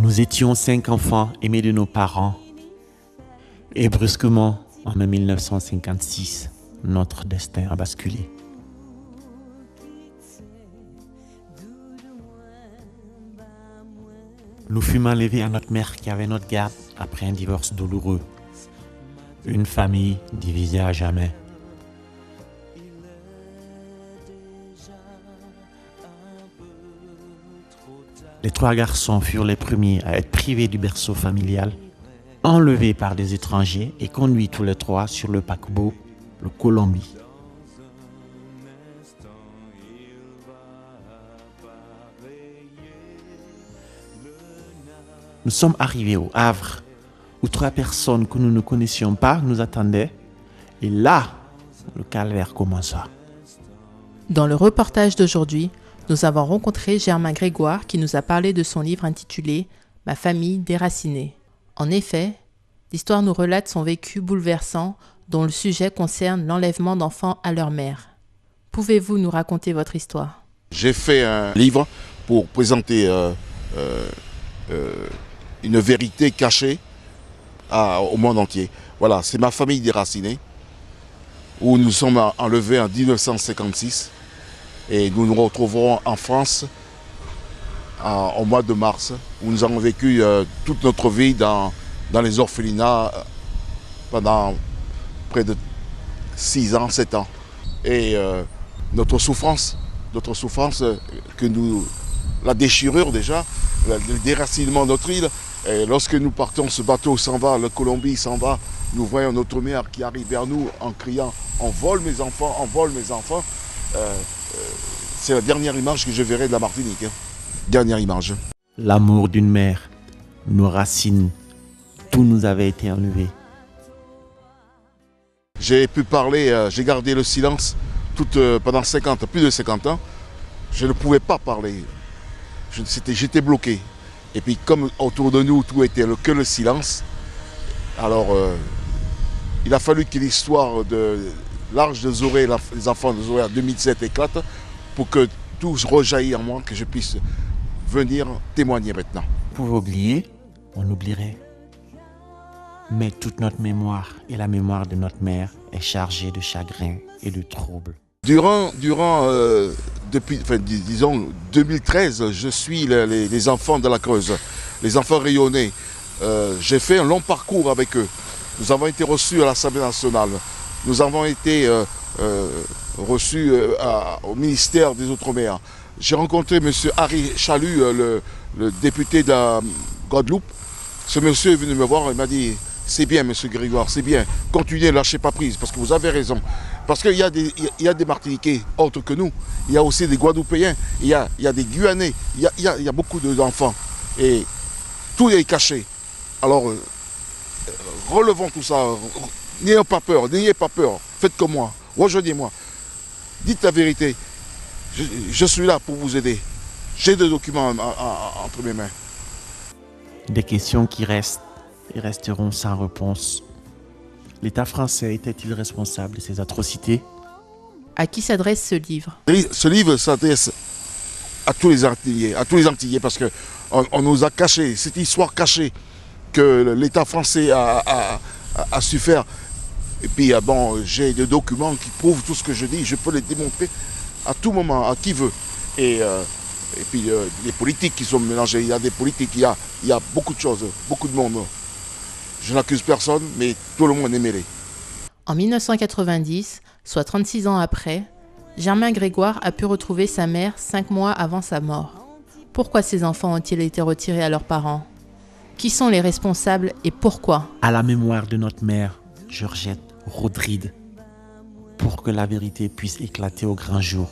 Nous étions 5 enfants aimés de nos parents. Et brusquement, en 1956, notre destin a basculé. Nous fûmes enlevés à notre mère qui avait notre garde après un divorce douloureux. Une famille divisée à jamais. Les 3 garçons furent les premiers à être privés du berceau familial, enlevés par des étrangers et conduits tous les 3 sur le paquebot, le Colombie. Nous sommes arrivés au Havre, où 3 personnes que nous ne connaissions pas nous attendaient. Et là, le calvaire commença. Dans le reportage d'aujourd'hui, nous avons rencontré Germain Grégoire qui nous a parlé de son livre intitulé « Ma famille déracinée ». En effet, l'histoire nous relate son vécu bouleversant dont le sujet concerne l'enlèvement d'enfants à leur mère. Pouvez-vous nous raconter votre histoire ? J'ai fait un livre pour présenter une vérité cachée au monde entier. Voilà, c'est ma famille déracinée, où nous sommes enlevés en 1956 et nous nous retrouverons en France au mois de mars, où nous avons vécu toute notre vie dans les orphelinats pendant près de 6 ans, 7 ans. Et notre souffrance, la déchirure déjà, le déracinement de notre île. Et lorsque nous partons, ce bateau s'en va, le Colombie s'en va, nous voyons notre mère qui arrive vers nous en criant « On vole mes enfants, on vole mes enfants ». C'est la dernière image que je verrai de la Martinique. Dernière image. L'amour d'une mère, nos racines, tout nous avait été enlevé. J'ai pu parler, j'ai gardé le silence pendant plus de 50 ans. Je ne pouvais pas parler. J'étais bloqué. Et puis comme autour de nous, tout était que le silence, alors il a fallu que l'histoire de l'Arche de Zoré, les enfants de Zoré en 2007 éclate pour que tout rejaillisse en moi, que je puisse venir témoigner maintenant. Vous pouvez oublier, on oublierait. Mais toute notre mémoire et la mémoire de notre mère est chargée de chagrin et de troubles. Depuis, disons 2013, je suis les enfants de la Creuse, les enfants rayonnés. J'ai fait un long parcours avec eux. Nous avons été reçus à l'Assemblée nationale. Nous avons été reçus au ministère des Outre-mer. J'ai rencontré M. Harry Chalut, le député de Guadeloupe. Ce monsieur est venu me voir et m'a dit « C'est bien, M. Grégoire, c'est bien. Continuez, ne lâchez pas prise, parce que vous avez raison. » Parce qu'il y a des Martiniquais autres que nous. Il y a aussi des Guadeloupéens, il y a des Guyanais, il y a beaucoup d'enfants. Et tout est caché. Alors, relevons tout ça. N'ayez pas peur, Faites comme moi, rejoignez-moi. Dites la vérité. Je suis là pour vous aider. J'ai des documents entre mes mains. Des questions qui restent et resteront sans réponse. L'État français était-il responsable de ces atrocités ? À qui s'adresse ce livre ? Ce livre s'adresse à tous les Antillais, parce qu'on nous a caché, cette histoire cachée que l'État français a su faire. Et puis j'ai des documents qui prouvent tout ce que je dis, je peux les démontrer à tout moment, à qui veut. Et puis les politiques qui sont mélangés, il y a des politiques, il y a beaucoup de choses, beaucoup de monde. Je n'accuse personne, mais tout le monde est mêlé. En 1990, soit 36 ans après, Germain Grégoire a pu retrouver sa mère 5 mois avant sa mort. Pourquoi ces enfants ont-ils été retirés à leurs parents ? Qui sont les responsables et pourquoi ? À la mémoire de notre mère, Georgette Rodride, pour que la vérité puisse éclater au grand jour.